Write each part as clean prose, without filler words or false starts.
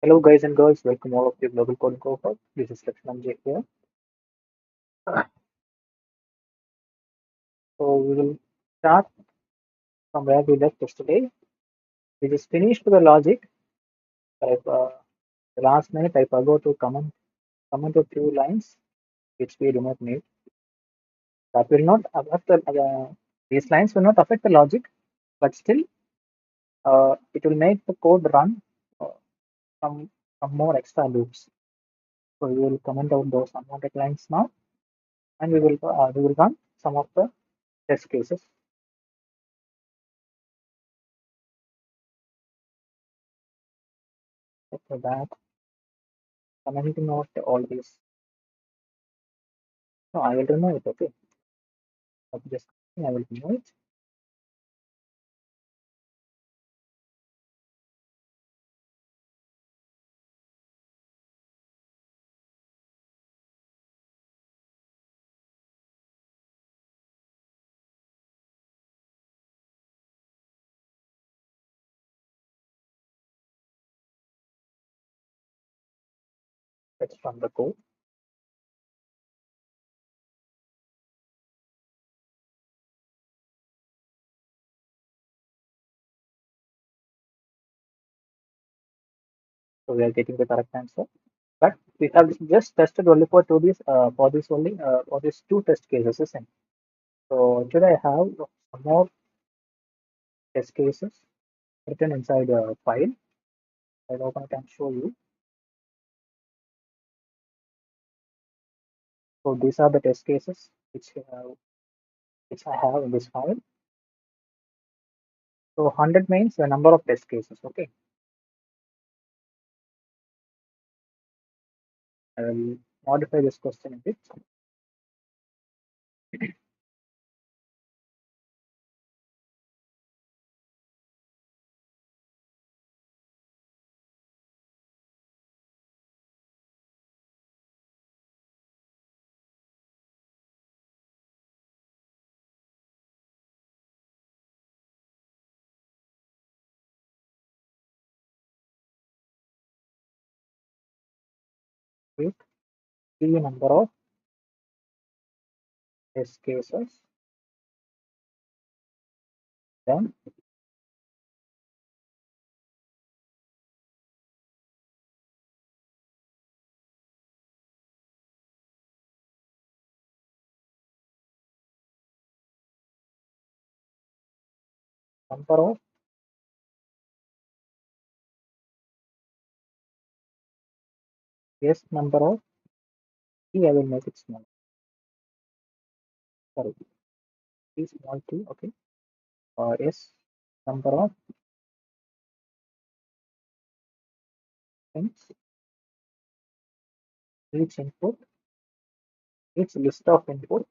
Hello, guys and girls. Welcome all of the Global Coding Cohort. This is Lekshman here. So we will start from where we left yesterday. We just finished the logic. Like, the last minute, I forgot to comment a few lines which we do not need. That will not affect these lines will not affect the logic, but still, it will make the code run uh, some more extra loops. So we will comment out those unwanted lines now, and we will run some of the test cases. For that, commenting out all these. No, I will remove it. Okay, just I will remove it. That's from the code. So we are getting the correct answer. But we have just tested only for for these two test cases, isn't it? So should I have some more test cases written inside a file? I hope I can show you. So these are the test cases which I have in this file. So 100 means the number of test cases. Okay, I will modify this question a bit. With the number of test cases, then number of yes number of t, I will make it small. Sorry, t small t. Okay. Yes, number of things, each input, each list of input,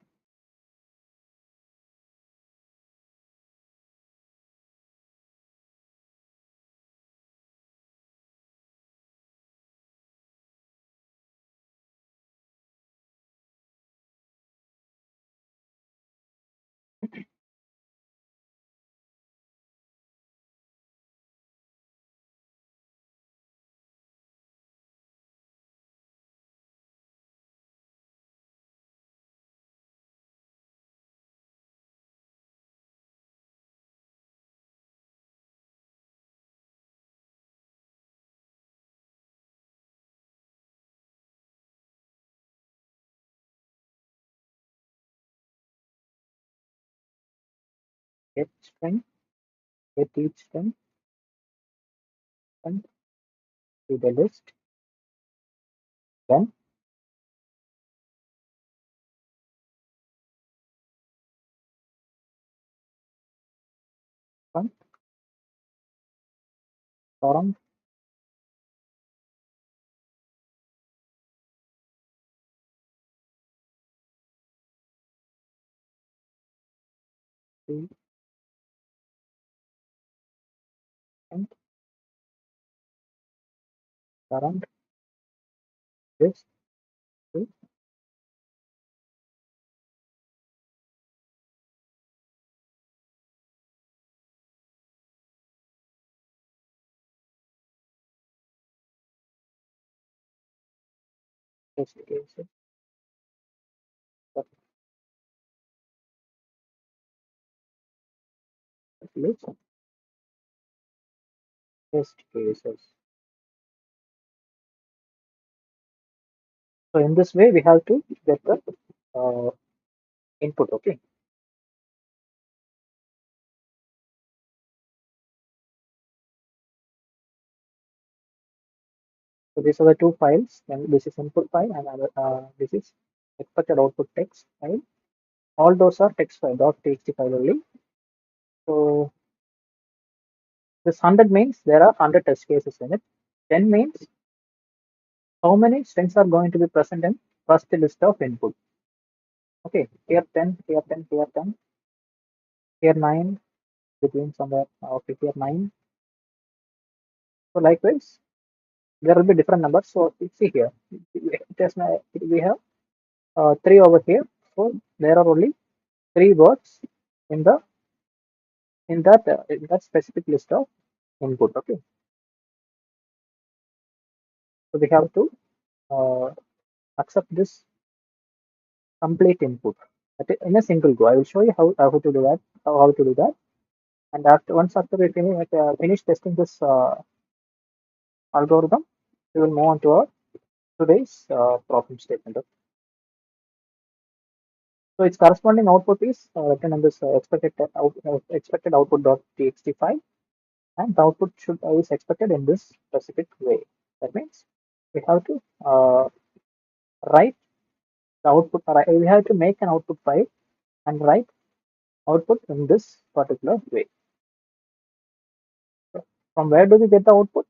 get string, get each string, and to the list, then from forum to and current list to test cases, that looks test cases. So in this way, we have to get the uh, input. Okay. So these are the two files. And this is input file, and this is expected output text file. All those are text file, .txt file only. So this 100 means there are 100 test cases in it. 10 means how many strings are going to be present in first list of input. Okay, here 10, here 10, here 10, here 9, between somewhere, okay, here 9. So likewise, there will be different numbers. So you see here, just we have 3 over here. So there are only 3 words in the in that specific list of input. Okay, so we have to uh, accept this complete input in a single go. I will show you how to do that, how to do that. And after we finish testing this algorithm, we will move on to our today's problem statement. Okay. So its corresponding output is written in this expected output dot txt file, and the output should is expected in this specific way. That means we have to write the output. We have to make an output file and write output in this particular way. So from where do we get the output?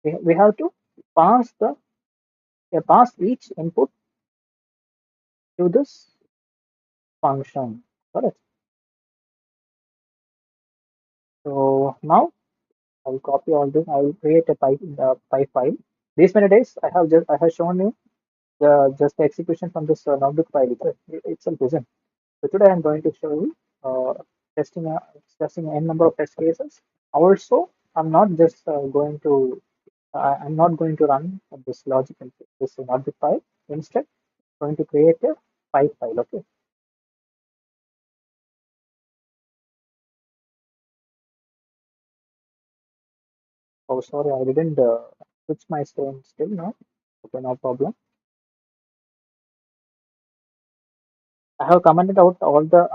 We have to pass the pass each input to this function. Correct. So now I will copy all this. I will create a py file. These many days I have shown you just the execution from this notebook file itself, isn't. So today I'm going to show you testing testing n number of test cases. Also, I'm not just going to I'm not going to run this logic in this notebook file. Instead, I'm going to create a py file. Okay. Oh, sorry, I didn't switch my screen still now. Okay, no problem. I have commented out all the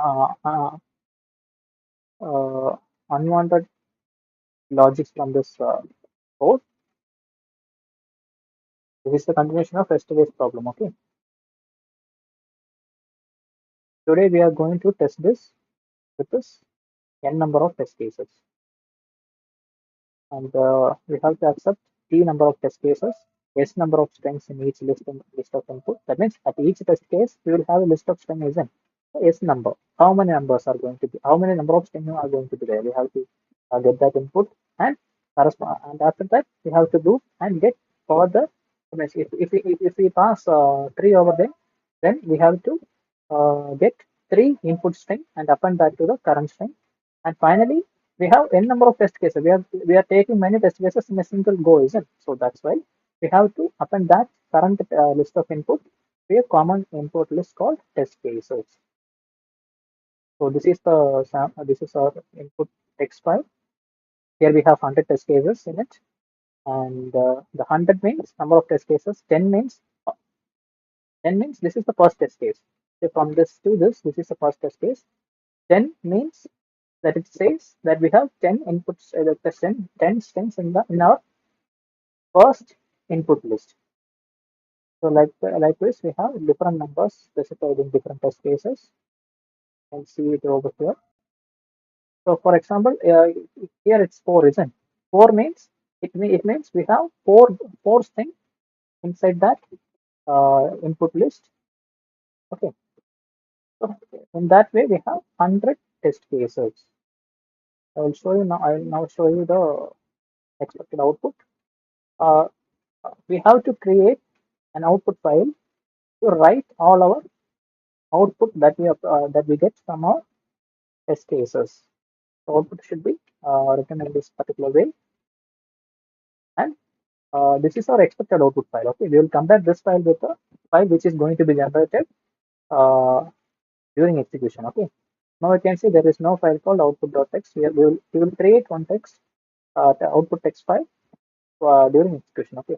unwanted logics from this code. This is the continuation of yesterday's problem. Okay. Today we are going to test this with this n number of test cases, and we have to accept t number of test cases, s number of strings in each list of input. That means at each test case we will have a list of string isn't. S number. How many numbers are going to be? How many number of strings are going to be there? We have to get that input and correspond. And after that, we have to do and get for the. If we pass 3 over them, then we have to get 3 input string and append that to the current string. And finally, we have n number of test cases. We are taking many test cases in a single go, isn't? So that's why we have to append that current list of input to a common input list called test cases. So this is our input text file. Here we have 100 test cases in it, and the 100 means number of test cases. 10 means this is the first test case. So from this to this is the first test case. 10 means that it says that we have 10 inputs, 10 strings in our first input list. So likewise, we have different numbers specified in different test cases. You can see it over here. So for example, here it's 4, isn't it? 4 means it means we have four strings inside that input list. Okay. So in that way, we have 100 test cases. I will show you now. I will now show you the expected output. Uh, we have to create an output file to write all our output that we get from our test cases. The output should be written in this particular way, and this is our expected output file. Okay, we will compare this file with the file which is going to be generated uh, during execution. Okay. Now I can see there is no file called output.txt. Here we will create one text, the output text file during execution. Okay.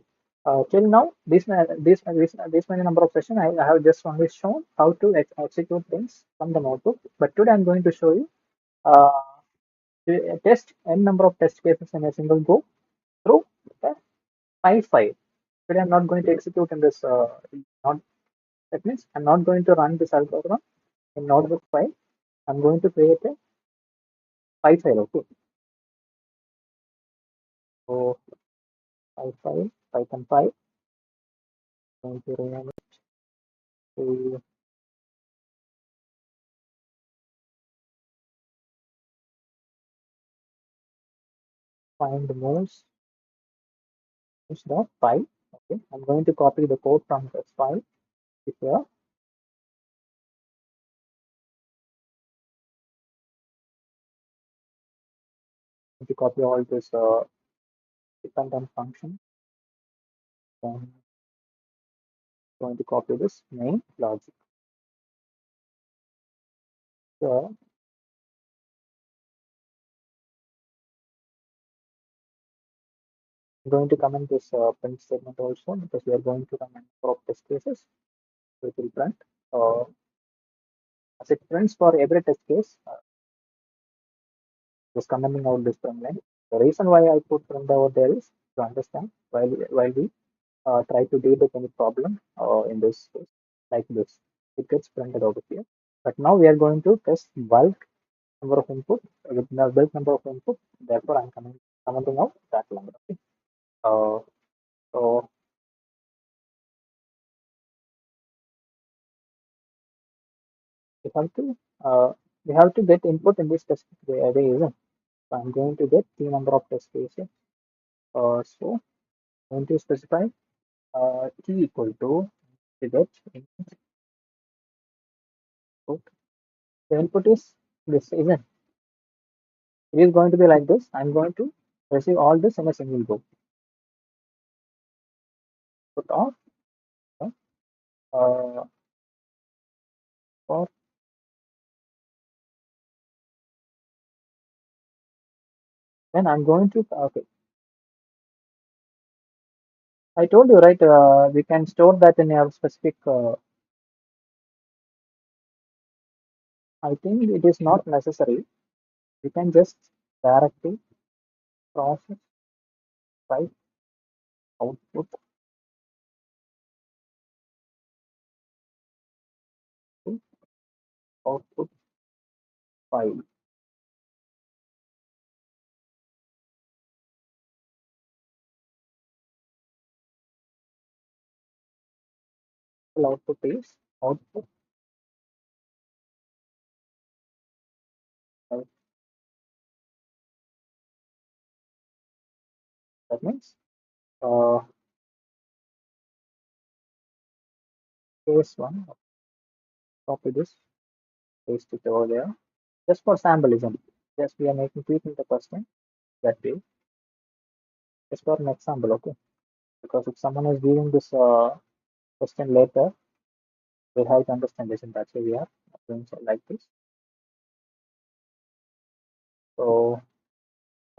Till now, this many number of session I have just only shown how to execute things from the notebook. But today I'm going to show you uh, to test n number of test cases in a single go through the file file. Today I'm not going to execute in this. Not That means I'm not going to run this algorithm in notebook file. I'm going to create a file. Okay. So file Python 5. Going to rename it to find moves file. Okay. I'm going to copy the code from this file here. Going to copy all this dependent function. Then going to copy this main logic. So I'm going to comment this print statement also because we are going to run a number of test cases. So it will print. As it prints for every test case, just commenting out this print line. The reason why I put print over there is to understand while we try to debug any problem in this case, like this. It gets printed over here. But now we are going to test bulk number of input with the bulk number of input. Therefore, I'm commenting out that number. Okay. Uh, so we have to uh, we have to get input in this test way, isn't it? So I'm going to get the number of test cases. So I'm going to specify t equal to get input. The input is this, isn't it? It is going to be like this. I'm going to receive all this in a single go. Put off uh, for then I'm going to okay. I told you right. We can store that in a specific. I think it is not necessary. We can just directly process by output to output file. The output is output file. That means uh, case one. Copy this, paste it over there. Just for symbolism. Just we are making tweaking the question that way. Just for an example, okay? Because if someone is giving this question later, they have to understand this, and that's why we are doing so like this. So,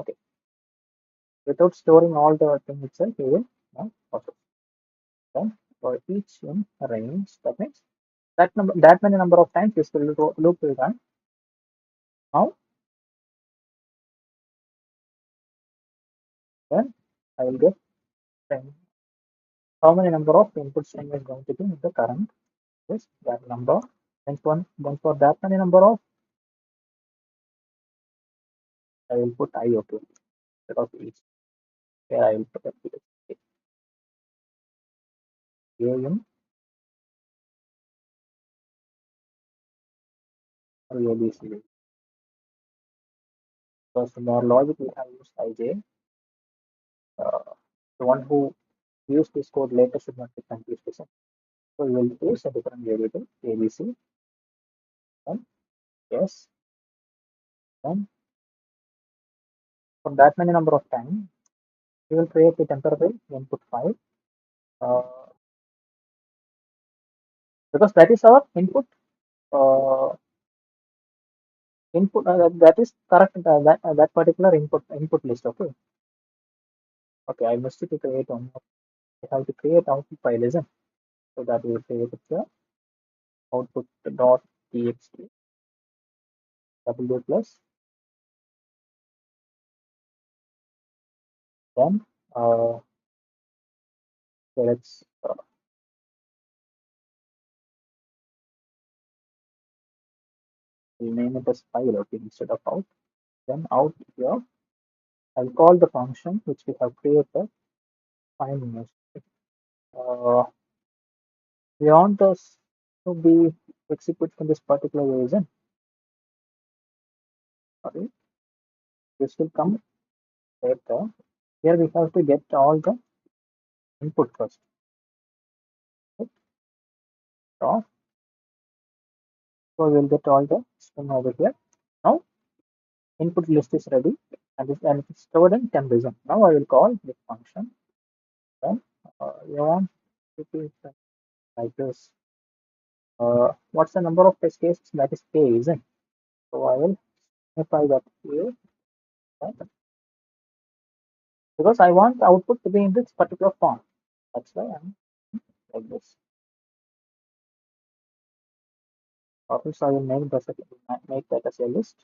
okay, without storing all the thing itself, we will now process. Then for each in range, that means that many number of times this loop will run. Now, then I will get 10. How many number of input string is going to be in the current is that number. And then for that many number of, I will put I okay instead of each. Here I will put a in or ABC. Because in our logic we have used IJ. The one who used this code later should not be confused. So we will use a different variable ABC. Then yes. Then for that many number of time, we will create a temporary input file. Uh, because that is our input. Uh, Input that is correct. That particular input list. Okay. Okay. I must to create one. I have to create output file, isn't? So that will create the output dot txt w plus then so let's rename it as file, okay, instead of out. Then out here I'll call the function which we have created find image. Uh, we want this to be executed from this particular version. Sorry, this will come later. Here we have to get all the input first. Right? So we'll get all the string over here. Now input list is ready and it's stored in temp. Now I will call this function. Then you want to be like this. What's the number of test cases? That is k, isn't it? So I will specify that here, right? Because I want the output to be in this particular form. That's why I'm like this. Also, I will make that as a list.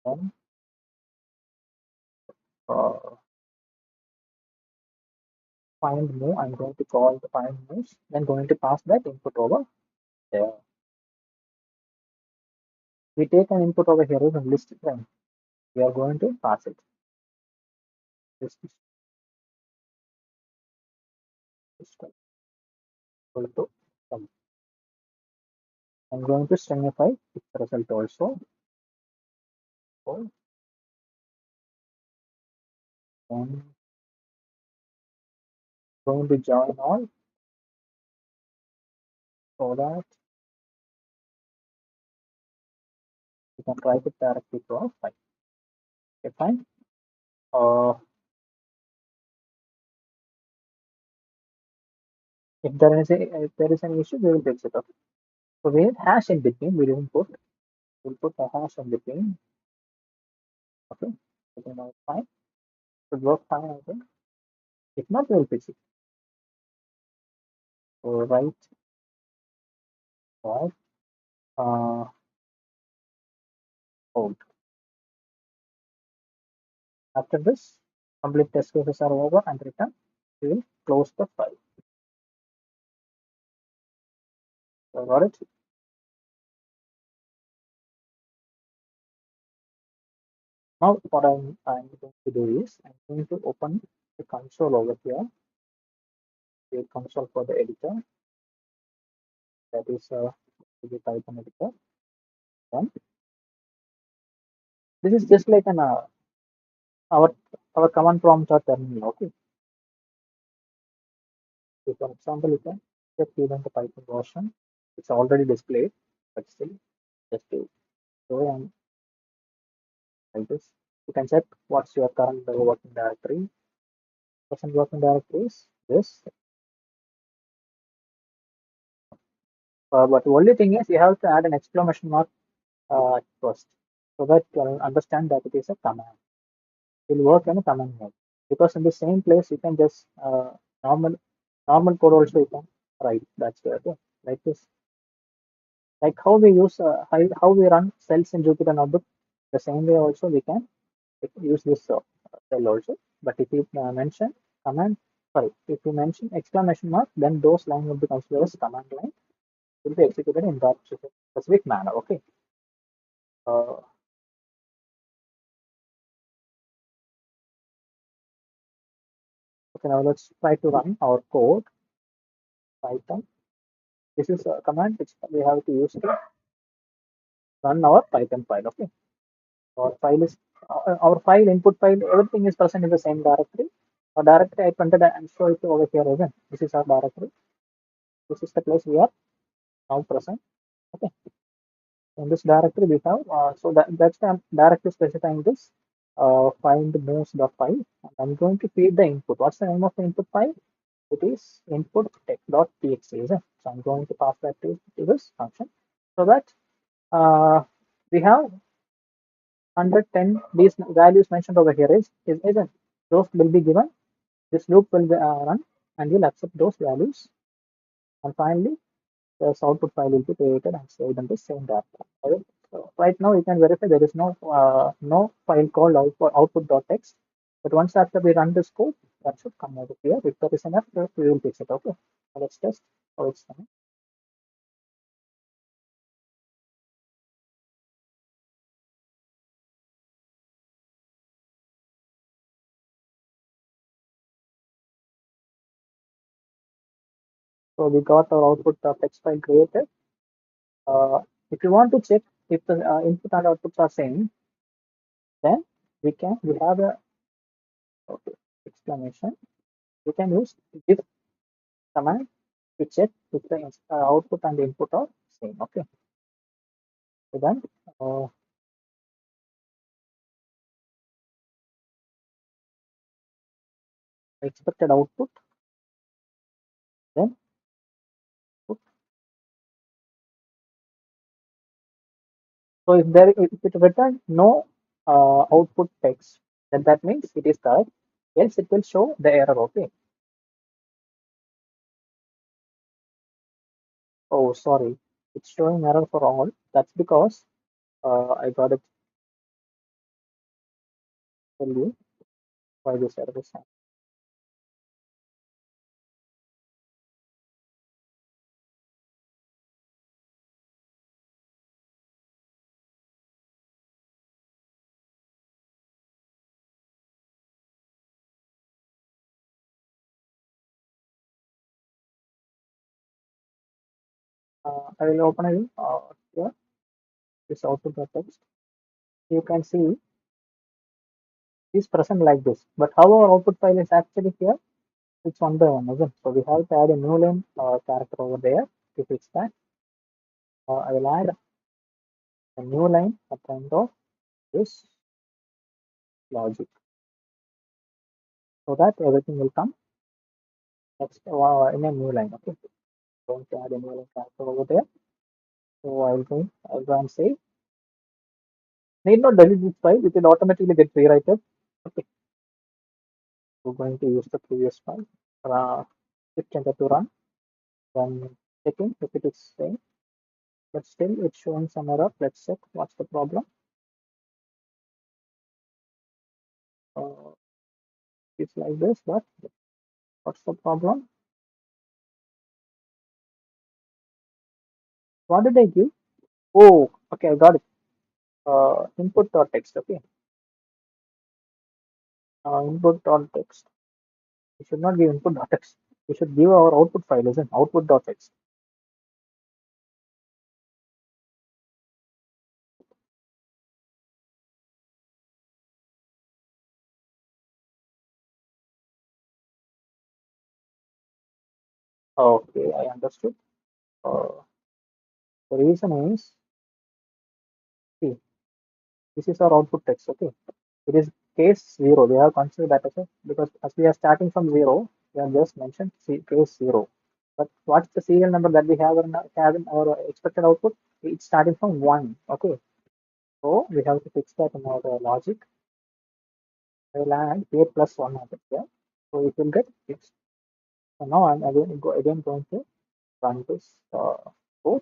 Then uh, find move. I'm going to call the find moves. Then going to pass that input over there. We take an input over here as a list. Then we are going to pass it. This is equal to sum. I'm going to stringify this result also. So then going to join all so that you can write it directly to our file. Okay, fine. If there is an issue, we will fix it up. So we need hash in between. We didn't put. We'll put a hash in between. Okay. Okay, now it's fine. Should work fine, I think. If not, we will fix it. So right, right, uh, out. After this, complete test cases are over and return. We will close the file. So got it. Now what I'm going to do is I'm going to open the console over here. The console for the editor. That is the Python editor. Then this is just like an our our command prompt or terminal. Okay. So for example, you can just given the Python version. It's already displayed, but still just to show and like this. You can check what's your current working directory. Present working directory is this. But the only thing is you have to add an exclamation mark first so that you can understand that it is a command. It will work in a command mode because in the same place you can just normal normal code also you can write. That's the okay. Like this. Like how we use how we run cells in Jupyter Notebook, the same way also we can use this cell also. But if you mention command, sorry, if you mention exclamation mark, then those line will be considered as command line, will be executed in that specific manner. Okay. Uh, okay. Now let's try to run our code. Python. This is a command which we have to use to run our Python file. Okay. Our file is our file input file. Everything is present in the same directory. Our directory I printed and show it over here again. This is our directory. This is the place we are now present. Okay. In this directory we have so that's the directory specifying this find moves.py, and I'm going to feed the input. What's the name of the input file? It is input text.txt. Is it? So I'm going to pass that to this function so that we have 110. These values mentioned over here isn't. Those will be given. This loop will be, run, and we'll accept those values. And finally, this output file will be created and saved in the same directory. Okay? So right now, you can verify there is no file called output.txt. But once after we run this code, that should come over here. If there is an error, we will fix it. Okay. So let's test how it's done. So we got our output.txt file created. If you want to check if the input and outputs are same, then we have a okay, exclamation. We can use if command to check if the output and the input are same. Okay. So then expected output, then put. So if it return no output text, then that means it is correct. Else it will show the error. Okay. Oh, sorry, it's showing error for all. That's because I got to tell you why this error is happening. I will open it here. This output text. You can see is present like this. But how our output file is actually here? It's one by one, isn't it? So we have to add a new line character over there to fix that. I will add a new line at the end of this logic so that everything will come next in a new line. Okay, going to add a new line character over there. So I'll go and say need not delete this file, it will automatically get rewritten. Okay, we're going to use the previous file. Hit enter to run, then checking if it is same, but still it's showing some error. Let's check what's the problem. Uh, it's like this, but what's the problem? What did I give? Oh, okay, I got it. Input.text. Okay, input.text. We should not give input.text. We should give our output file as an output.text. Okay, I understood. Uh, the reason is, see, this is our output text. Okay, it is case 0. We have considered that as a, because as we are starting from 0, we have just mentioned case 0. But what's the serial number that we have in our expected output? It's starting from 1. Okay, so we have to fix that in our logic. I will add a plus 1 over here. So it will get fixed. So now I'm again going to run this code.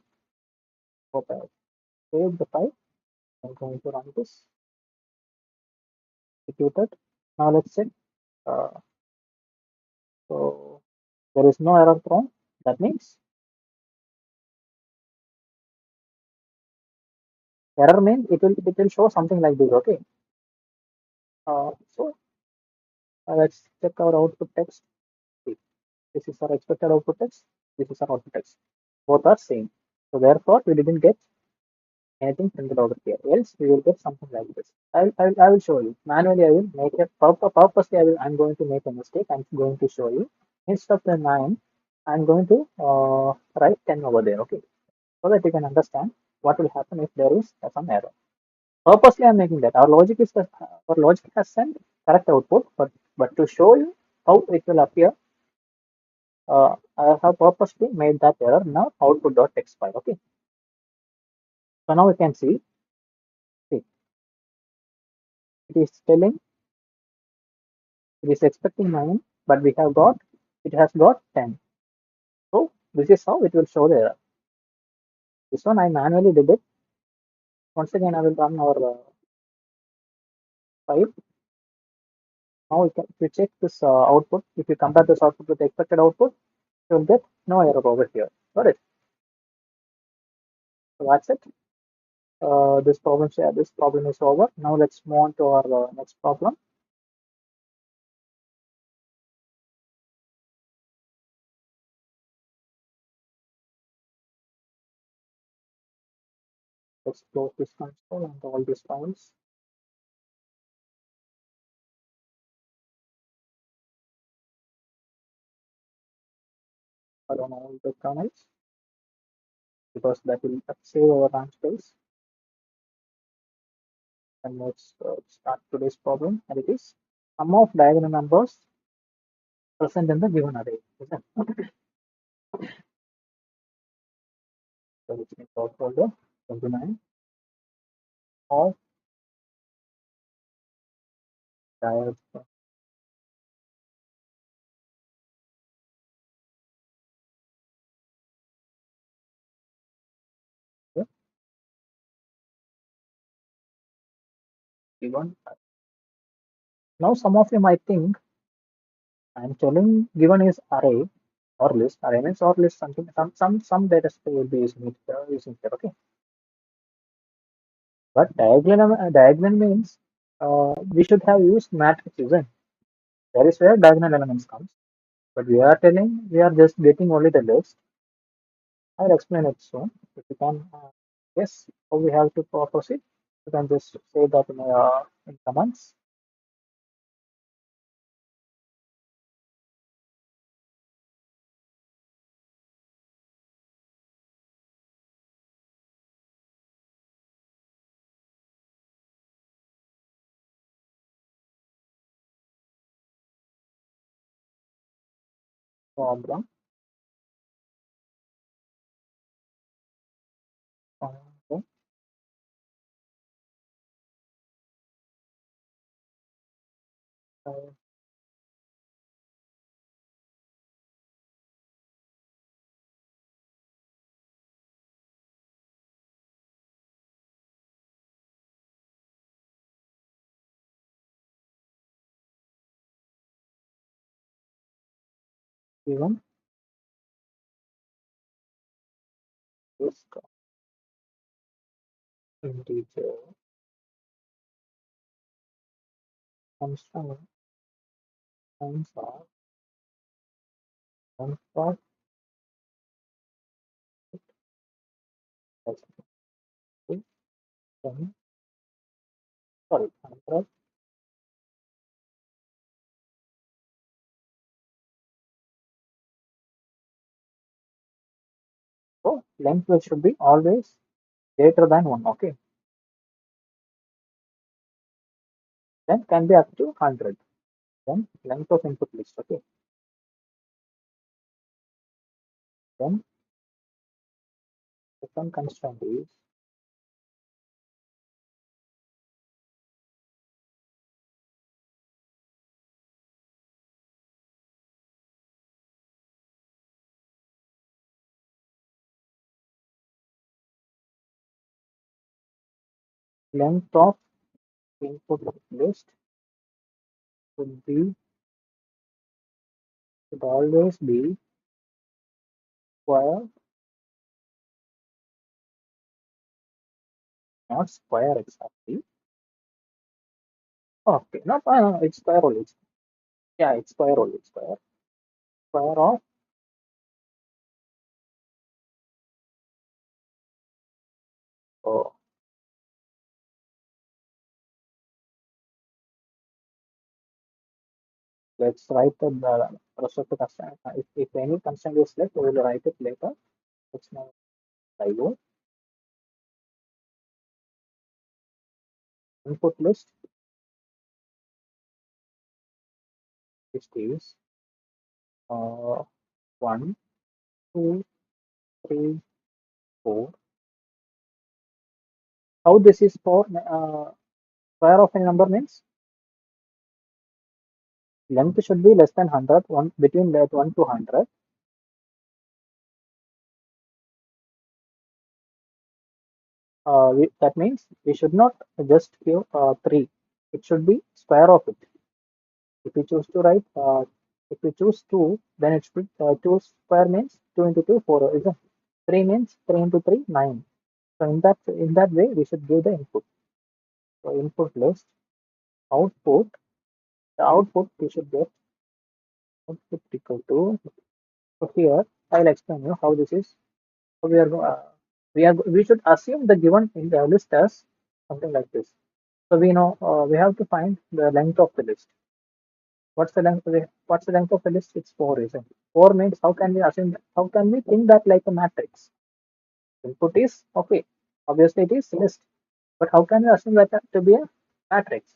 Okay, save the file. I'm going to run this, execute it. Now let's check. Uh, so there is no error thrown. That means error means it will show something like this. Okay. So let's check our output text. See, this is our expected output text. This is our output text. Both are same. So therefore we didn't get anything printed over here. Else we will get something like this. I will show you. Manually I will make a purposely I'm going to make a mistake. I'm going to show you. Instead of the 9, I'm going to write 10 over there. Okay. So that you can understand what will happen if there is some error. Purposely I'm making that. Our logic has sent correct output, but to show you how it will appear, I have purposely made that error now output.text file. Okay. So now we can see, it is telling it is expecting 9, but it has got 10. So this is how it will show the error. This one I manually did it. Once again, I will run our file. Now if you check this output, if you compare this output with the expected output, you will get no error over here. Got it? So that's it. This problem is over. Now let's move on to our next problem. Let's close this console and all these files. I don't know all the kernels because that will save our RAM space. And let's start today's problem. And it is sum of diagonal numbers present in the given array. So which means our folder 29 of diagonal given. Now some of you might think I'm telling given is array or list. Array means or list something some data structure will be using here. Okay. But diagonal means we should have used matrix, isn't? That is where diagonal elements comes. But we are telling we are just getting only the list. I'll explain it soon. If you can guess how we have to proceed, you can just say that in comments. Problem. Okay. Uh, Given this integer constant times are 1 10, sorry, 100. So length will should be always greater than 1. Okay. Then can be up to 100. Then length of input list. Okay. Then second constraint is length of input list should be should always be square, not square exactly. Okay, no, it's square only. Yeah, it's square only. Square of oh, let's write the rest of the constraint. If any constraint is left, we will write it later. It's not I go. input list, which is 1, 2, 3, 4. How this is for square of any number means length should be less than 100, between that 1 to 100. That means we should not just give 3. It should be square of it. If we choose to write, if we choose 2, then it should 2 square means 2 into 2, 4. Isn't 3 means 3 into 3, 9. So in that way, we should give the input. So input list, output. The output we should get output equal to. So here I'll explain you how this is. So we should assume the given in the list as something like this. So we know we have to find the length of the list. What's the length of the list? It's 4, isn't it? 4 means how can we assume? How can we think that like a matrix? Input is okay. Obviously, it is list. But how can we assume that to be a matrix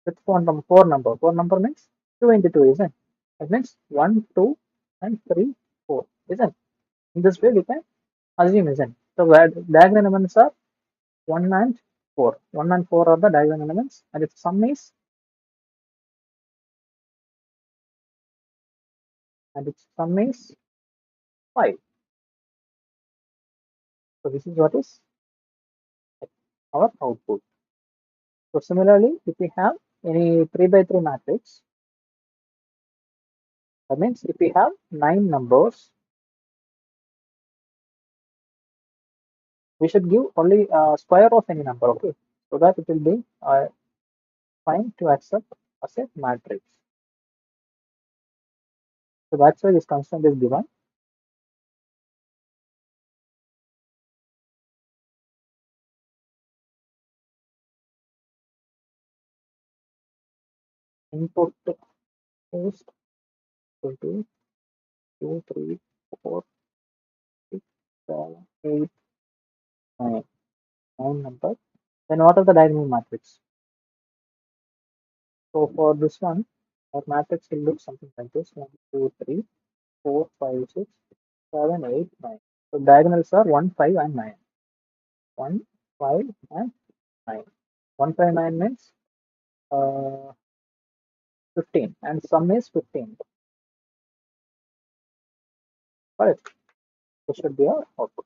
with four number? Four number means 2 into 2, isn't it? That means 1, 2, and 3, 4, isn't it? In this way, we can assume, isn't it? So where diagonal elements are 1 and 4. 1 and 4 are the diagonal elements, and its sum is 5. So this is what is our output. So similarly, if we have any 3 by 3 matrix, that means if we have 9 numbers, we should give only square of any number, okay? So that it will be fine to accept as a matrix. So that's why this constant is given. Input is equal to 2, 3, 4, 6, 7, 8, 9. 9 numbers. Then what are the diagonal matrix? So for this one, our matrix will look something like this: 1, 2, 3, 4, 5, 6, 7, 8, 9. So diagonals are 1, 5, and 9. 1, 5, and 9. 1, 5, 9 means uh, 15, and sum is 15. Correct. This should be our output.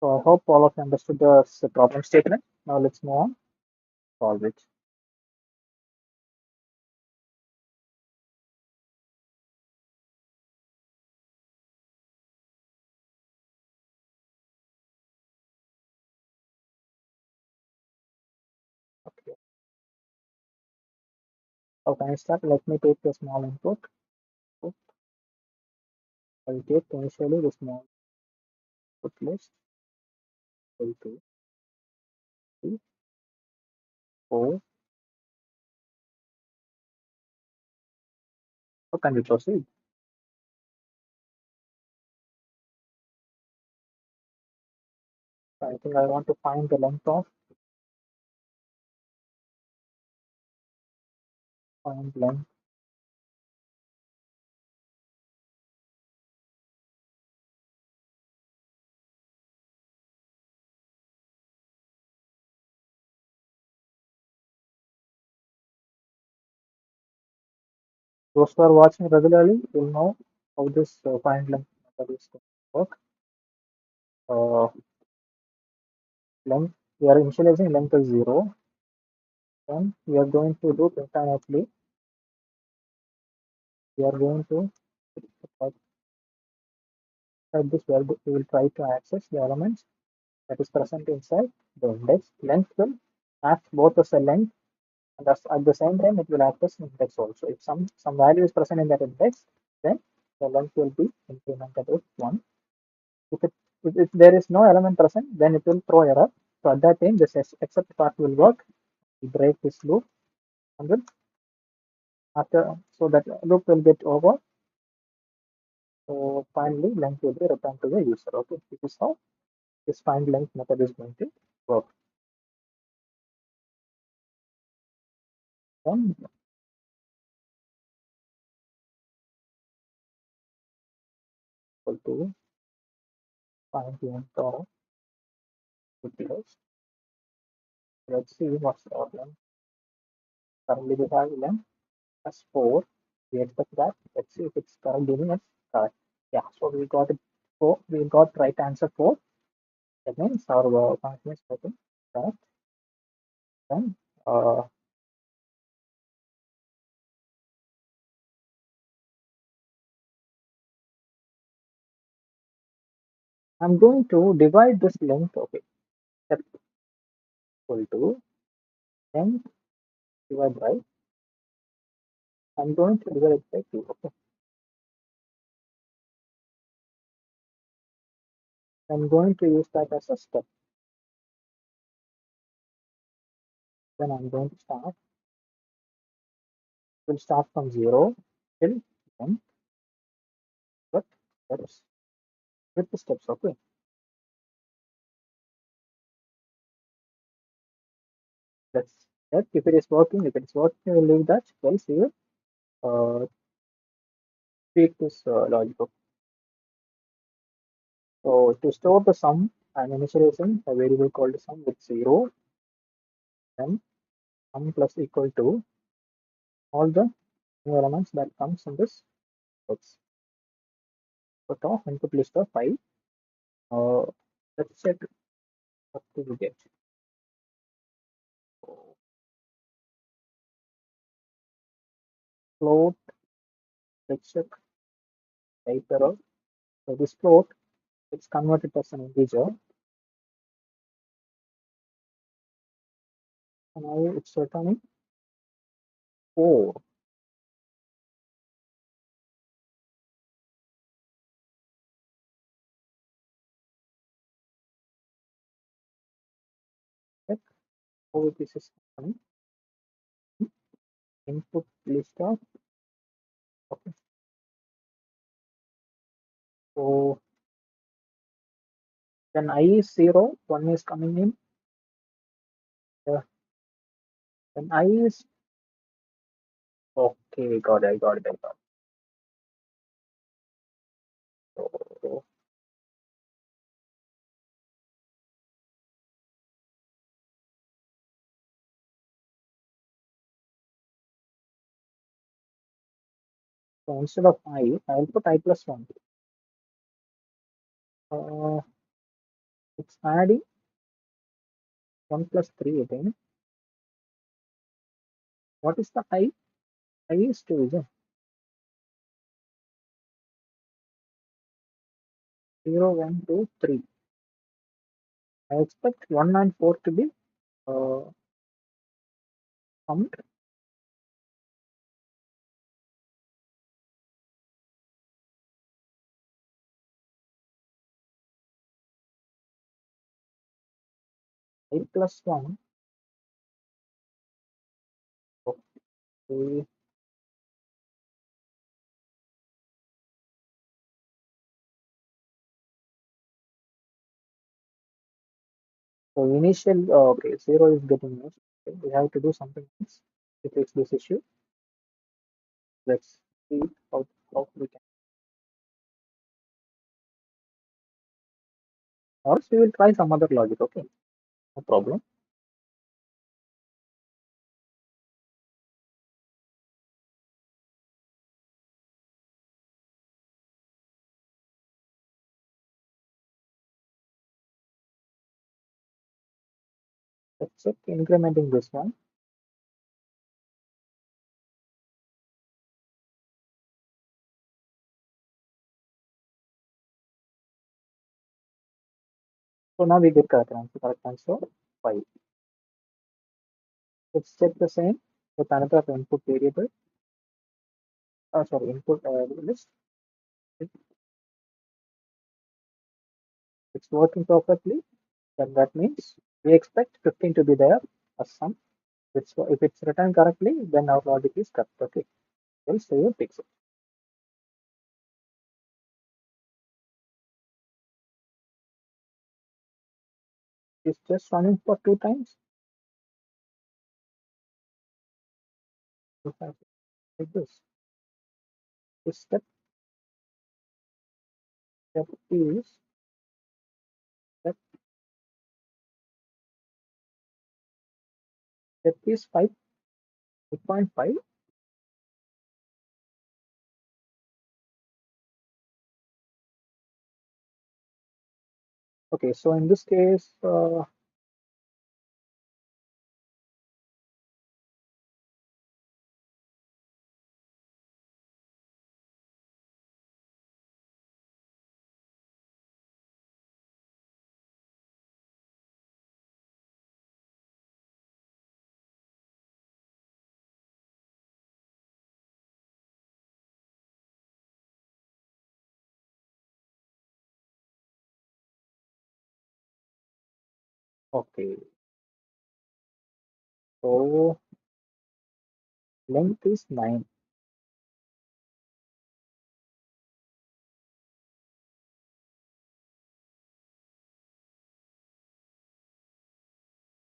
So I hope all of you understood the problem statement. Now let's move on, solve it. Okay. How can I start? Let me take the small input. I'll take initially the small input list. 1, 2, 3, 4. How can we proceed? I think I want to find the length of find length. Those who are watching regularly will know how this find length method is going to work. Uh, length, we are initializing length as 0. Then we are going to do infinitely. We are going to inside this we will try to access the elements that is present inside the index. Length will act both as a length, and at the same time it will act as index also. If some value is present in that index, then the length will be incremented with 1. If, it, if there is no element present, then it will throw error. So at that time, this except part will work. We break this loop, and then after, so that loop will get over. So finally, length will be returned to the user. Okay, this is how this find length method is going to work. Then equal to find length of details. Let's see what's our length. Currently we have length as 4. We expect that. Let's see if it's current giving us correct. Yeah, so we got it 4. We got right answer 4. That means our function is working correct. Then I'm going to divide this length. Okay, step equal to length divided by. I'm going to divide it by 2. Okay, I'm going to use that as a step. Then I'm going to start. We'll start from 0 till 10, but steps with the steps. Okay, let's check if it is working. If it's working, we'll leave that. Else we will tweak this logic. Okay. So to store the sum, I'm initializing a variable called sum with 0, then sum plus equal to all the new elements that comes in this box. Put of input list of 5. Uh, let's check what do we get. So, float, let's check type error. So this float, it's converted as an integer. And now it's returning 4. Check how this is happening. Input list of, okay. So when I is 0, 1 is coming in. When I is okay, got it, got it, I got it. So, so instead of I'll put I plus 1. Uh, it's adding 1 plus 3 again. What is the I? I is 2, isn't it? 0, 1, 2, 3. I expect 1 and 4 to be summed. 8 plus 1. Okay. So initial, okay, 0 is getting used. Okay, we have to do something else to fix this issue. Let's see how we can. Or else we will try some other logic. Okay, no problem. Let's check incrementing this one. So now we get correct answer. Correct answer 5. Let's check the same with another input variable. Sorry, input list. It's working perfectly. Then that means we expect 15 to be there as sum. If it's written correctly, then our logic is correct. Okay, we'll save and fix it. is just running for 2 times. If I like this, this step is step, step is 5.5. Okay, so in this case, okay, so length is 9.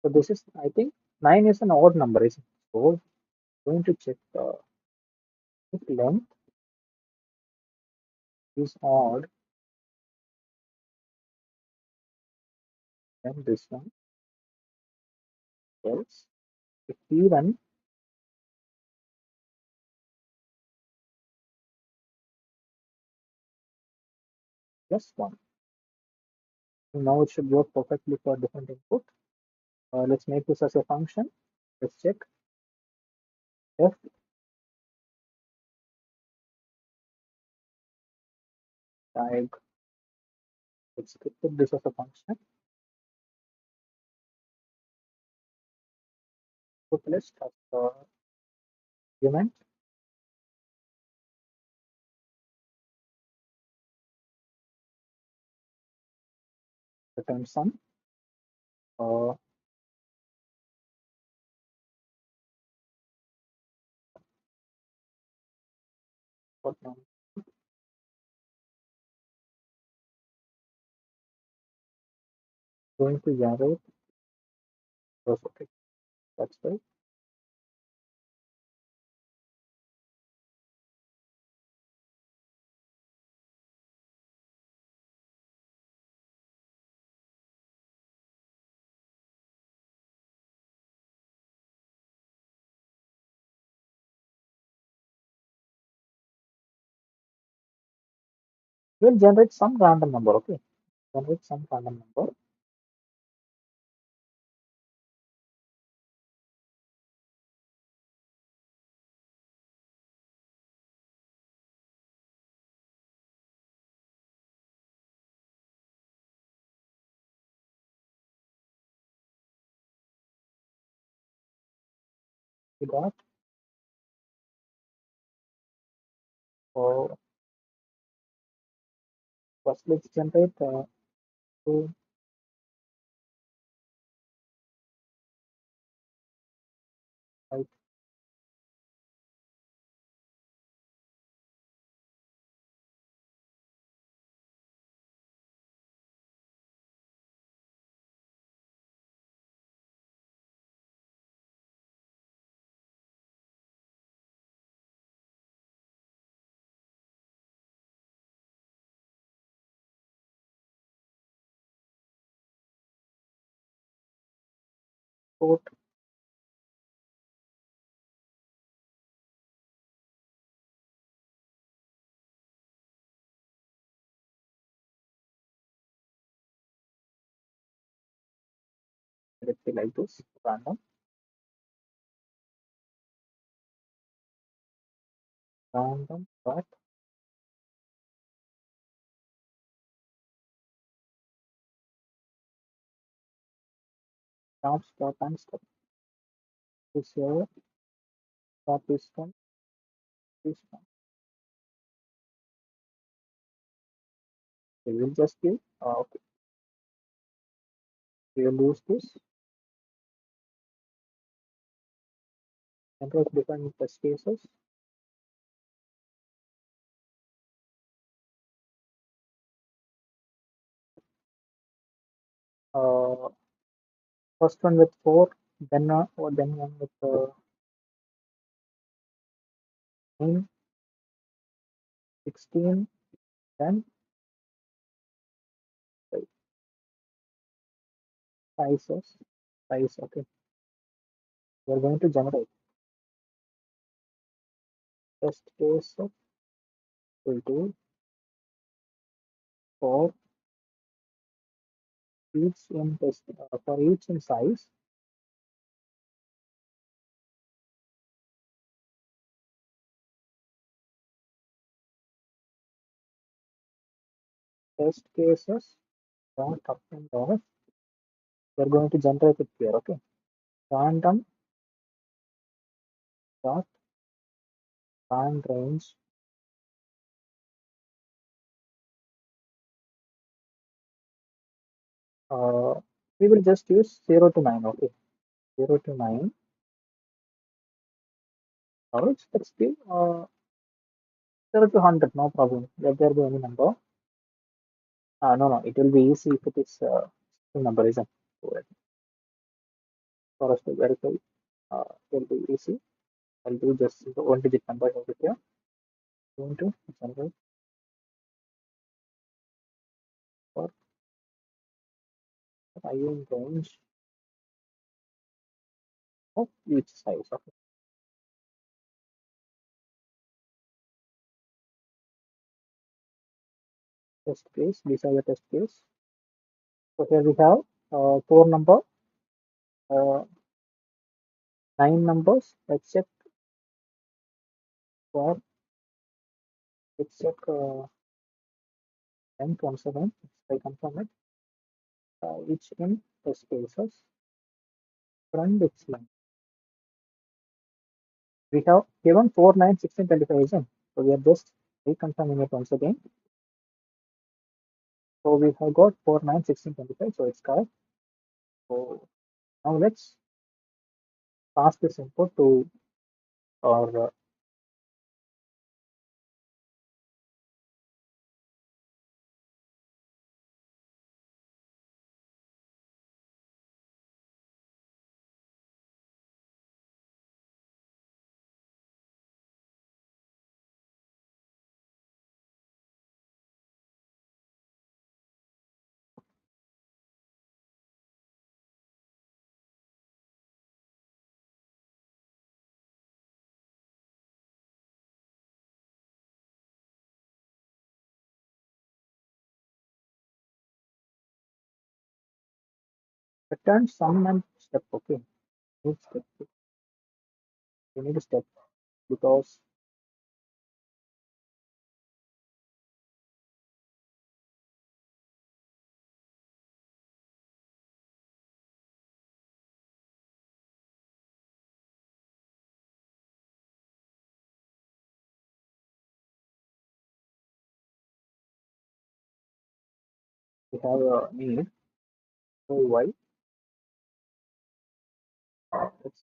So this is, I think, 9 is an odd number, is it? So going to check if length is odd, then this one, else if even, plus 1. So now it should work perfectly for different input. Let's make this as a function. Let's check f tag. Let's put this as a function. Put list as argument, return sum. Uh, what now? Going to generate. Okay, that's right. We'll generate some random number. Okay, generate some random number. We got. So first let's generate two. Right, port. Let's say like this, random, random dot stop stop and stop. This here, stop this one, this one. We will just give. Okay, we will use this. Generate different test cases. Uh, First one with 4, then one with 9, 16, then sizes, size. Okay, we're going to generate test case of equal to for each in test for each in size. Test cases dot up and down. We're going to generate it here. Okay, random dot band range. Uh, we will just use 0 to 9. Okay, 0 to 9. Or let's be 0 to 100. No problem. Let there be any number. No, no, it will be easy if it is number, isn't it? So, for us to verify, it will be easy. I'll do just the one digit number over here. Going to generate for IN range of each size. Okay. Test case. These are the test case. So here we have 4 number, uh, 9 numbers. Let's check for let's check 10 once again. I confirm it. Each in test cases. Run its line. We have given 4, 9, 16, 25, isn't? So we are just reconfirming it once again. So we have got 4, 9, 16, 25. So it's correct. So now let's pass this input to our return sum and step. Okay, need step. We need a step because we have a need. So why? It's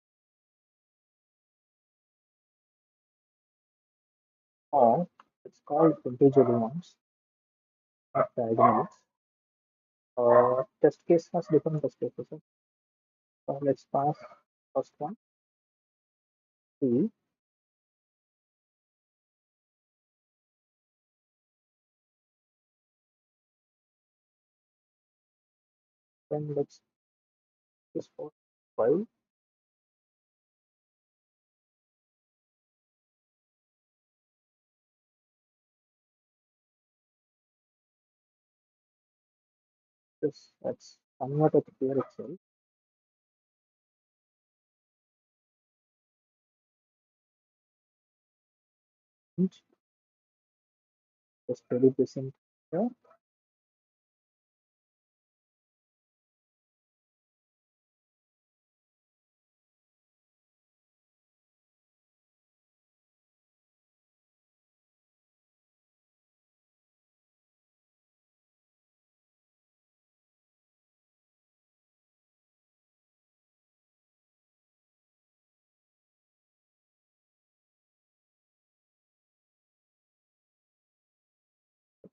or it's called integer ones, not diagonals. Test case has different test cases. So let's pass first one. C. Then let's this for 5. This that's converted here itself. And just edit this in here.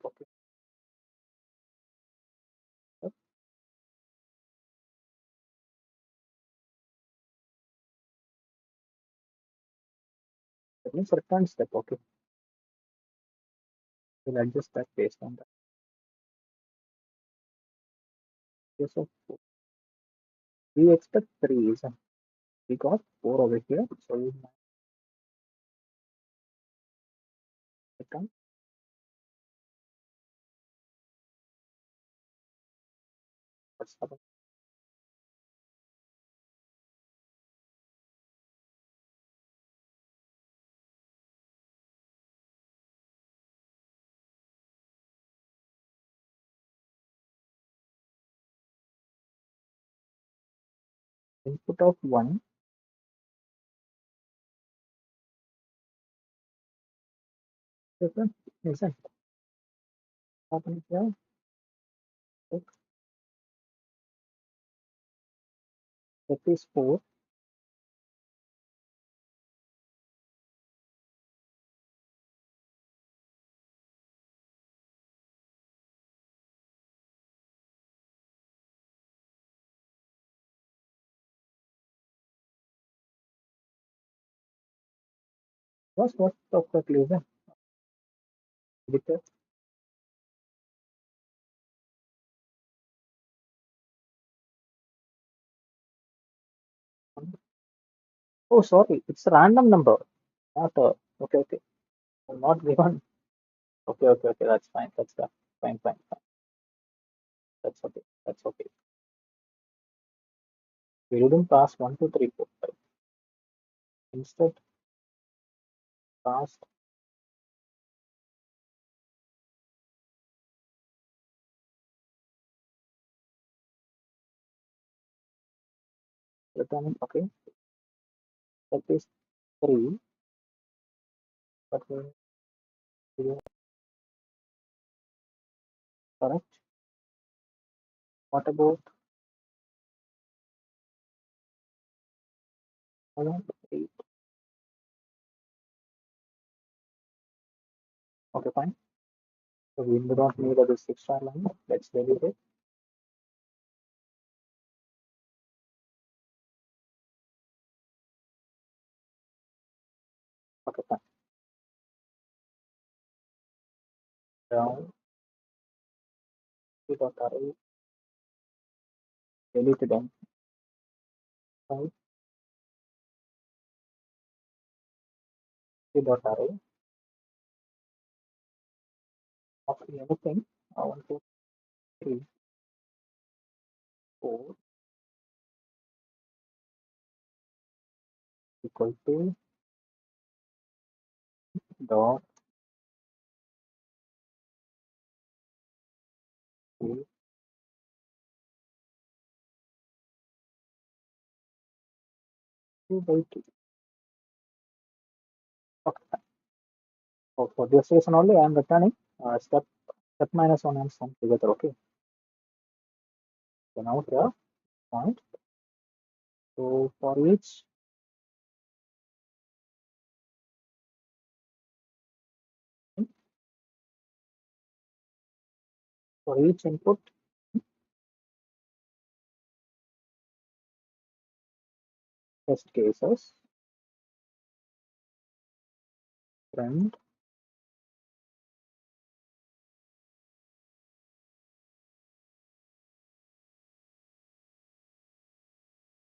Okay. means return step. Okay, we'll adjust that based on that. Okay, so we expect 3, isn't it? We got 4 over here, so we might return. What's the input of 1? Isn't happening here? Okay, that is 4. What of that reason? Because, oh, sorry, it's a random number, not okay, okay, not given. Okay, okay, okay, that's fine. That's fine. Fine, fine, fine. That's okay. That's okay. We didn't pass 1, 2, 3, 4, 5. Instead, passed returning. Okay, that is 3, but we are correct. What about 8? Okay, fine. So we do not need this extra line. Let's delete it. Okay, fine. Down, we got array, delete it on 5, we got array of anything. 1, 2, 3, 4 equal to dot a 2 by 2. Okay, for this reason only, I am returning step minus 1 and sum together. Okay, so now here point. So for each input, test cases, print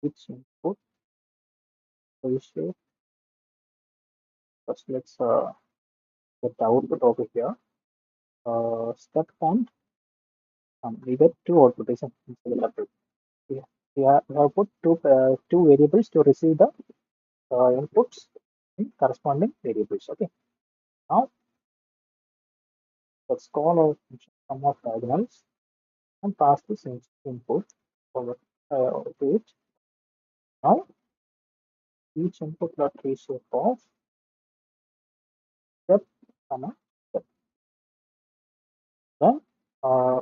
each input ratio. First, let's get the output over here. Step count. We get 2 output, isn't it? So we'll have to- we have put two variables to receive the inputs in corresponding variables. Okay. Now let's call our function sum of diagonals and pass this input over to it. Now each input dot ratio of step, comma, step. Then uh,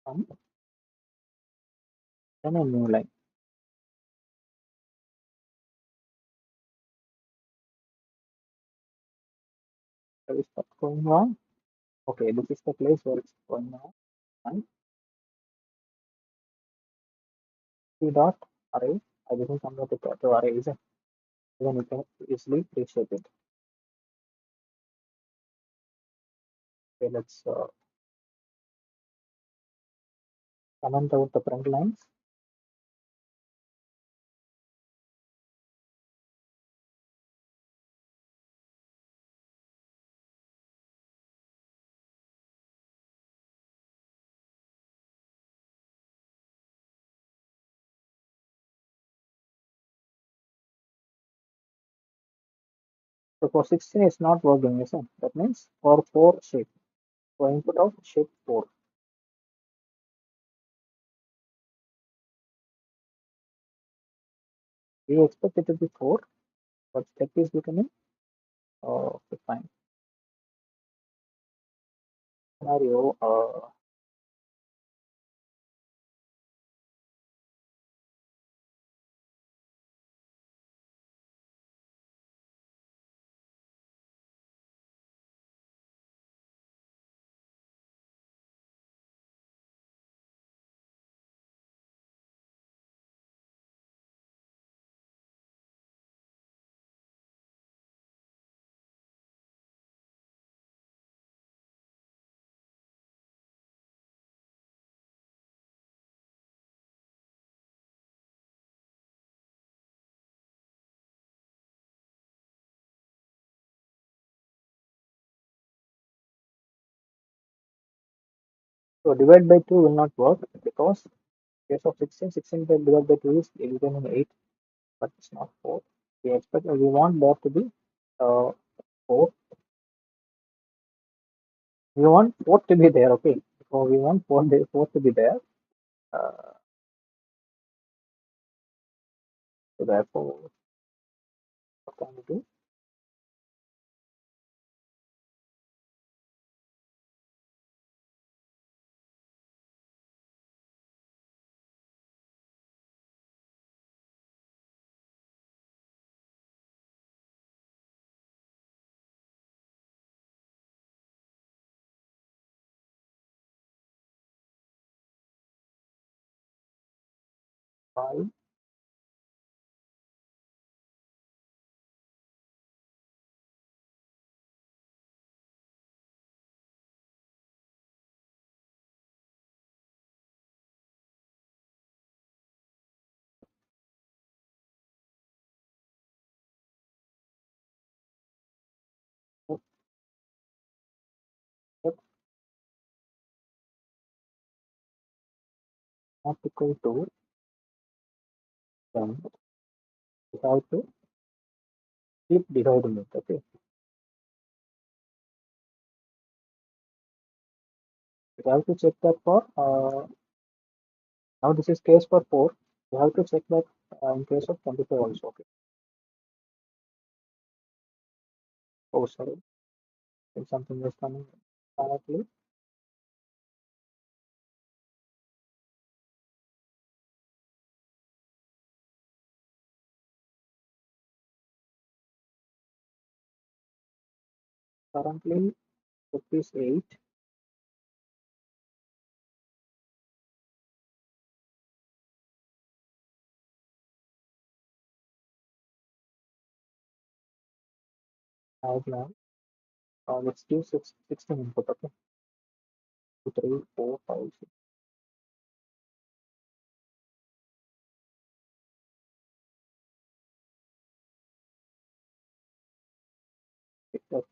sum, then a new line. Where is that going wrong? Okay, this is the place where it's going wrong. And C dot array I didn't convert it to array, isn't it? Then you can easily reshape it. Okay, let's comment out the front lines. So for 16 it's not working, isn't it? That means for 4 shape. So input of shape 4. We expect it to be 4, but step is becoming okay, fine. Scenario so divide by 2 will not work because in case of 16, 16 divided by 2 is becoming 8, but it's not 4. We want there to be 4. We want 4 to be there, okay. So we want 4 to be there. Uh, so therefore, what can we do? Five, four, step not equal to, then we have to keep dividing it, okay. We have to check that for, now this is case for 4. We have to check that in case of 25 also, okay. Oh, sorry, if something is coming directly. Currently, it is 8. As now, let's do 16 input, okay. 2, 3, 4, 5, 6.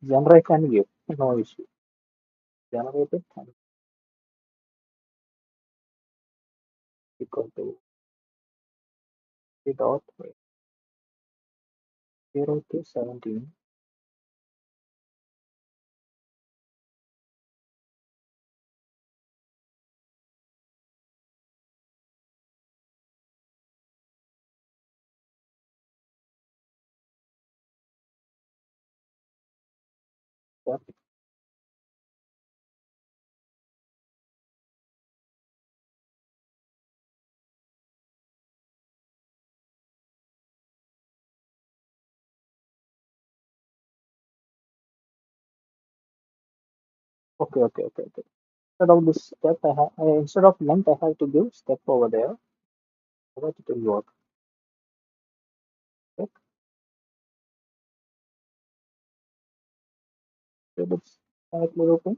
Generate and give, no issue. Generate it and equal to 3 dot 0 to 17. What? Okay, okay, okay, okay. Instead of this step, instead of length, I have to give step over there. So that it will work. So it's slightly open.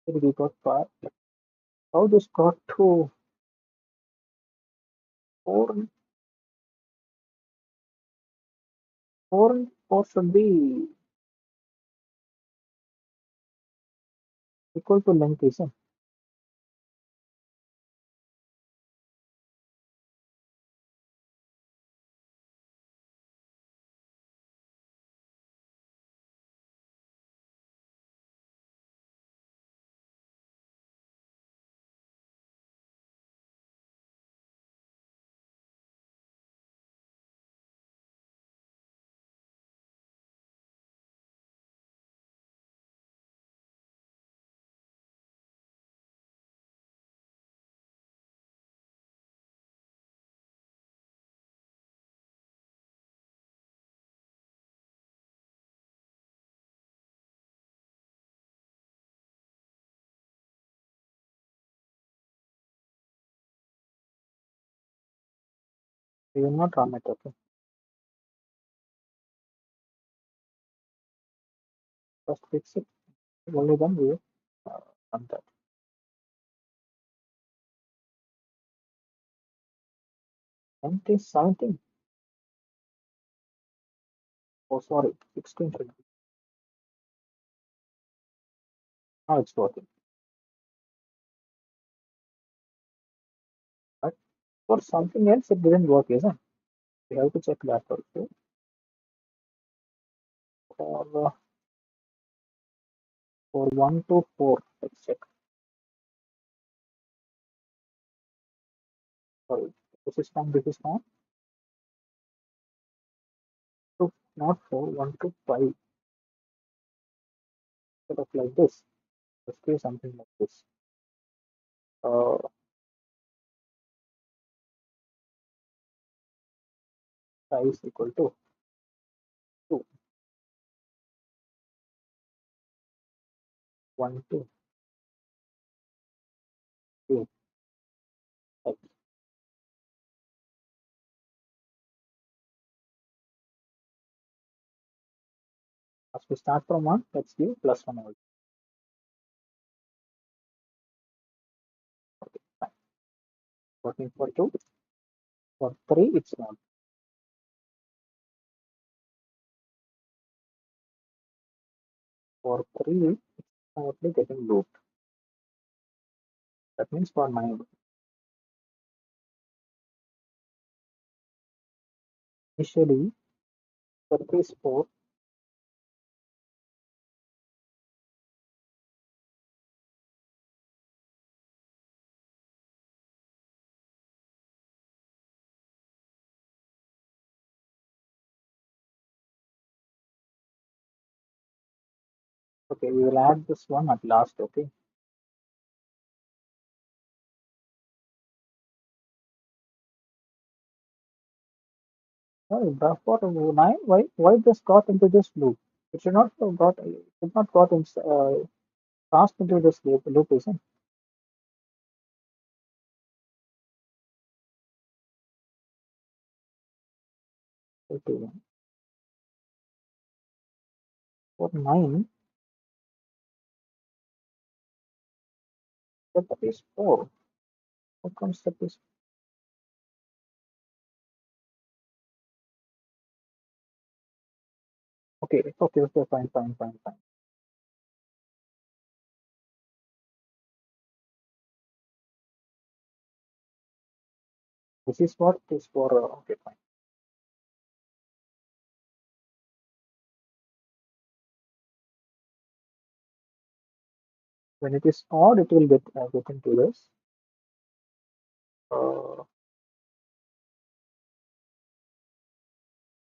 So we got far. How this got to 4, 4 should be equal to length, isn't it? We will not run it, okay? First fix it. Only then we will run that. Length is 17. Oh, sorry, 16 should be. Now it's working. But for something else, it didn't work, isn't it? We have to check that also. For, for 1 to 4, let's check. Sorry, this is not. To, not 4, 1 to 5. Sort of like this. Let's do something like this. Uh, Size equal to 2, 1 to 2. Like, as we start from 1, let's give plus 1 also. Okay, fine. Working for 2. For 3, it's not. For 3, it's currently getting looped. That means for 9, initially, surface 4. Okay, we will add this one at last, okay? Oh, for 9, why this got into this loop? It should not got in, passed into this loop, isn't it? Okay, for 9, step is 4. What comes step is okay, fine. This is what is for, okay, fine. When it is odd, it will get into this. Well,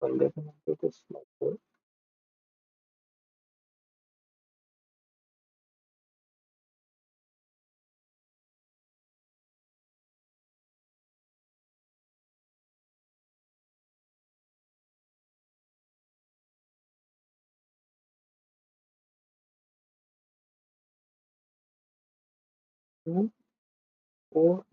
let me do this like this. 2, 4.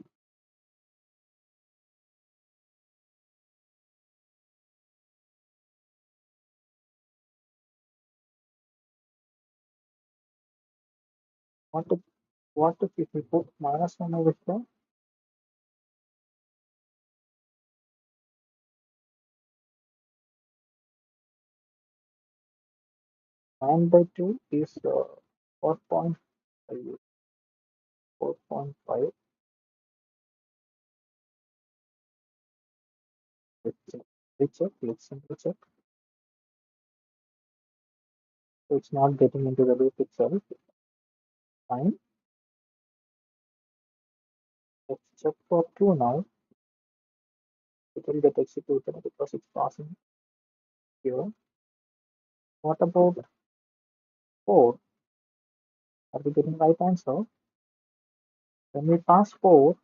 What if we put -1 over here? 9 by 2 is 4.5. 4.5. Let's simply check. So it's not getting into the loop itself. Fine. Let's check for 2 now. It will get executed because it's passing here. What about 4? Are we getting right answer? When we pass 4,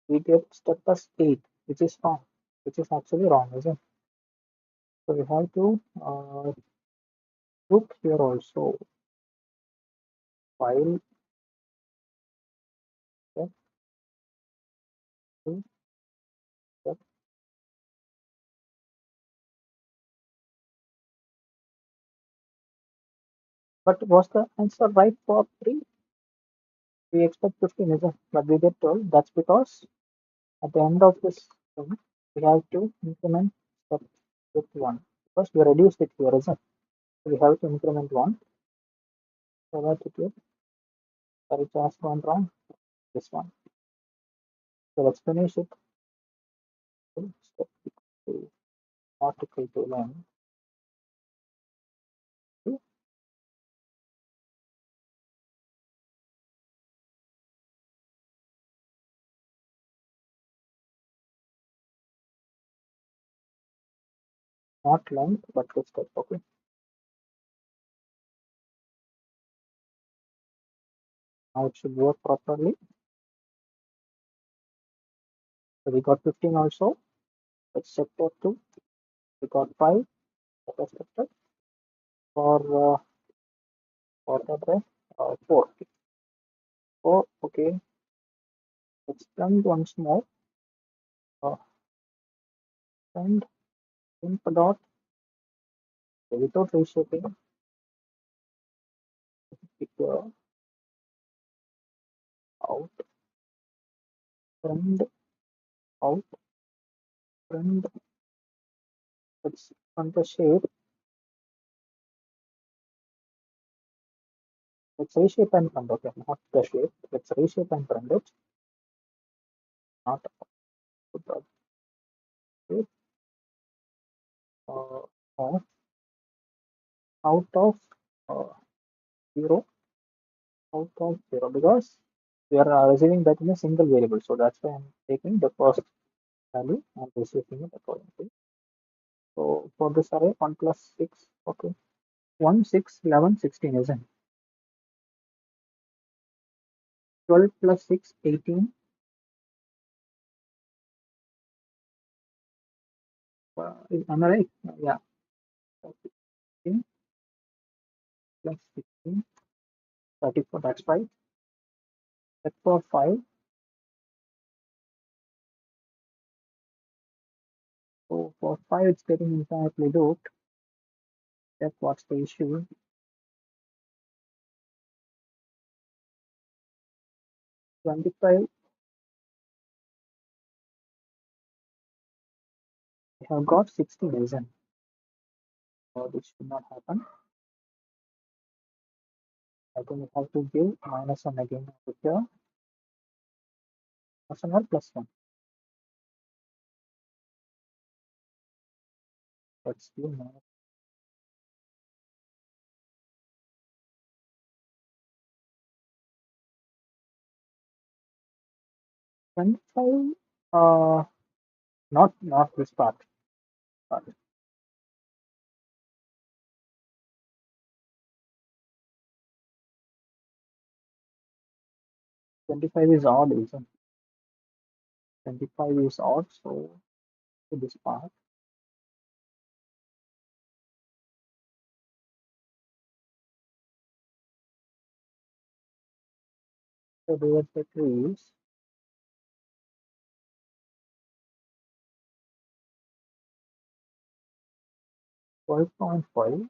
we get step plus 8, which is wrong, which is actually wrong, isn't it? So we have to look here also. File, step, two, step. But was the answer right for 3? We expect 15, isn't it? But we get 12. That's because at the end of this thing, we have to increment step with 1. Because we reduced it here, isn't it? So we have to increment 1. So that it will, sorry, just gone wrong. This one. So let's finish it. So step 2, article 2 line 2, not length, but the step. Okay. Now it should work properly. So we got 15 also. Let's check for 2. We got 5. That was expected. For the rest, 4. 4. Okay. Let's blend once more. Uh, and input dot without reshaping. Figure out, friend out, friend. Let's on the shape. Let's reshape and friend. Okay, not the shape. Let's reshape and friend it. Not put the shape. Uh, uh, out of uh, 0, out of 0, because we are receiving that in a single variable. So that's why I'm taking the first value and reshaping it accordingly. So for this array, 1 plus 6. Okay. 1, 6, 11, 16, isn't it? 12 plus 6, 18. Am I right? Yeah. 16 plus 16, 34. That's right. Step for 5. So for 5, it's getting infinitely looped. Step, what's the issue? 25, we have got 16, isn't it? So this should not happen. I think we have to give -1 again over here. -1 or +1. Let's do minus 25. Not this part. Part. 25 is odd, isn't it? 25 is odd, so to this part. So divided by 2 is 12.5.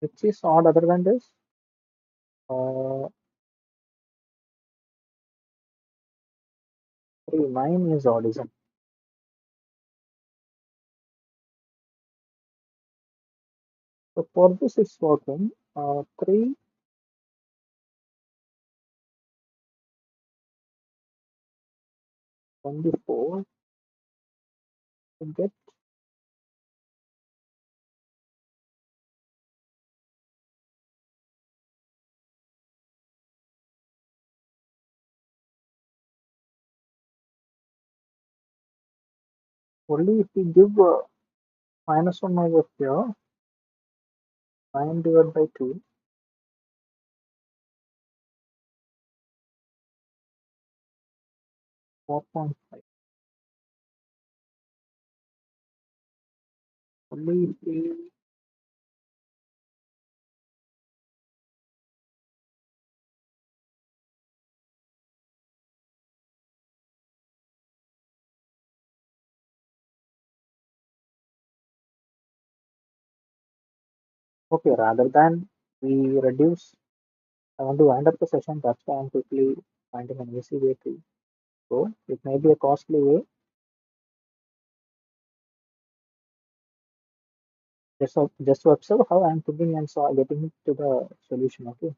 Which is odd other than this? 3. 9 is odd, isn't it? So for this it's working. 3, 24 to get only if we give minus 1 over here, 9 divided by 2, 4.5. Only if we okay, rather than we reduce, I want to wind up the session. That's why I'm quickly finding an easy way to go. It may be a costly way. Just to observe how I'm thinking and so getting to the solution. Okay,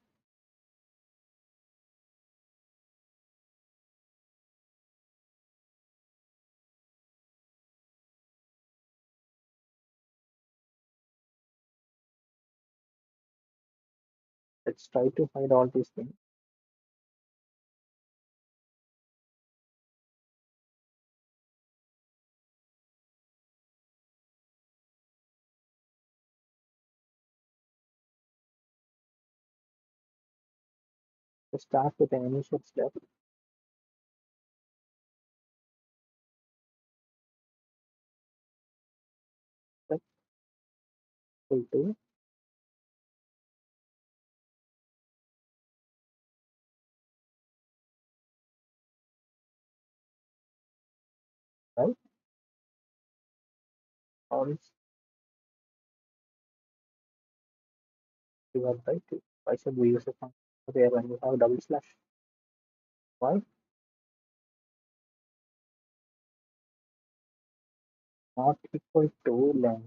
let's try to find all these things. Let's start with an initial step. Step equal to right, or it's divided by 2. Why should we use a function there when we have double slash? Why? Not equal to length,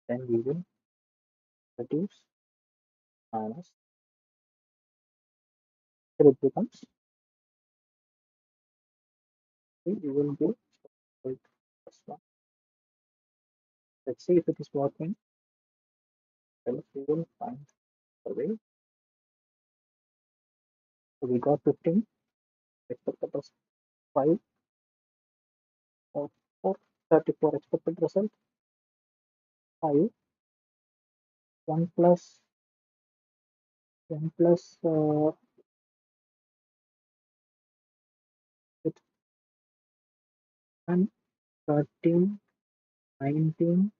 then we will reduce minus. Here it becomes 3. We will give equal to plus 1. Let's see if it is working. Well, we will find the way. So we got 15. Expected was 5 or 4. 34 expected result. 5. 1 plus 1 plus it, and 13, 19,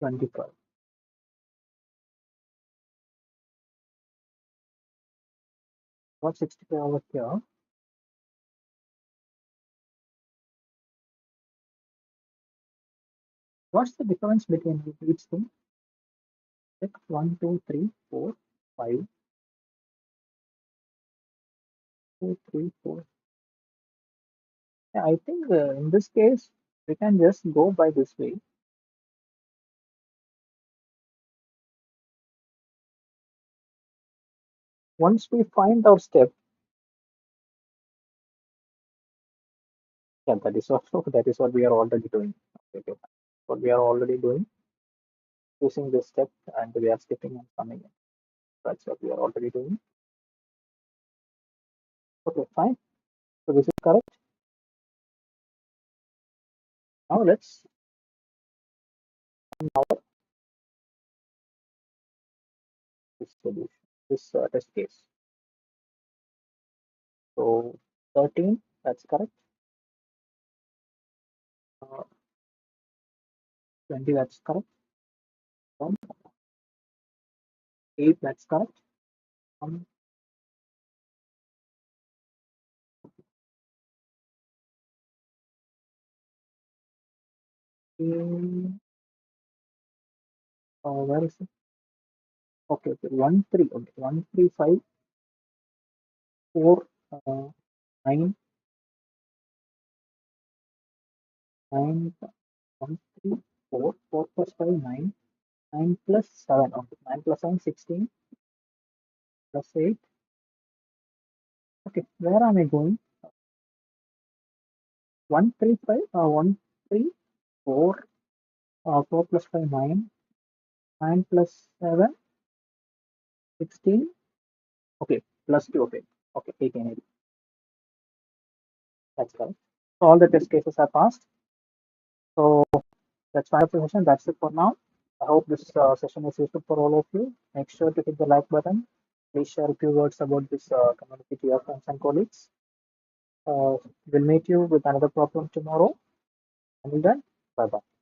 25. Got 65 over here. What's the difference between each thing? Check 1, 2, 3, 4, 5, 2, 3, 4. Yeah, I think in this case, we can just go by this way. Once we find our step, Yeah, that is what that is what we are already doing. Okay, okay. What we are already doing using this step, and we are skipping and coming in. That's what we are already doing. Okay, fine. So this is correct. Now let's now this solution, this test case. So 13, that's correct. Uh, 20, that's correct. 8, that's correct. Um, where is it? Okay, okay. 1, 3. Okay, 1, 3, 5, 4, 9, 9, 1, 3, 4, 4 plus 5, 9, 9 plus 7. Okay, 9 plus 7, 16, plus 8. Okay, where am I going? 1, 3, 5, 1, 3, 4, 4 plus 5, 9, 9 plus 7, 16. Okay, plus 2. Okay, okay, 18, 18. That's correct. So all the test cases are passed. So that's my session. That's it for now. I hope this session is useful for all of you. Make sure to hit the like button. Please share a few words about this community to your friends and colleagues. We'll meet you with another problem tomorrow. Until then, bye bye.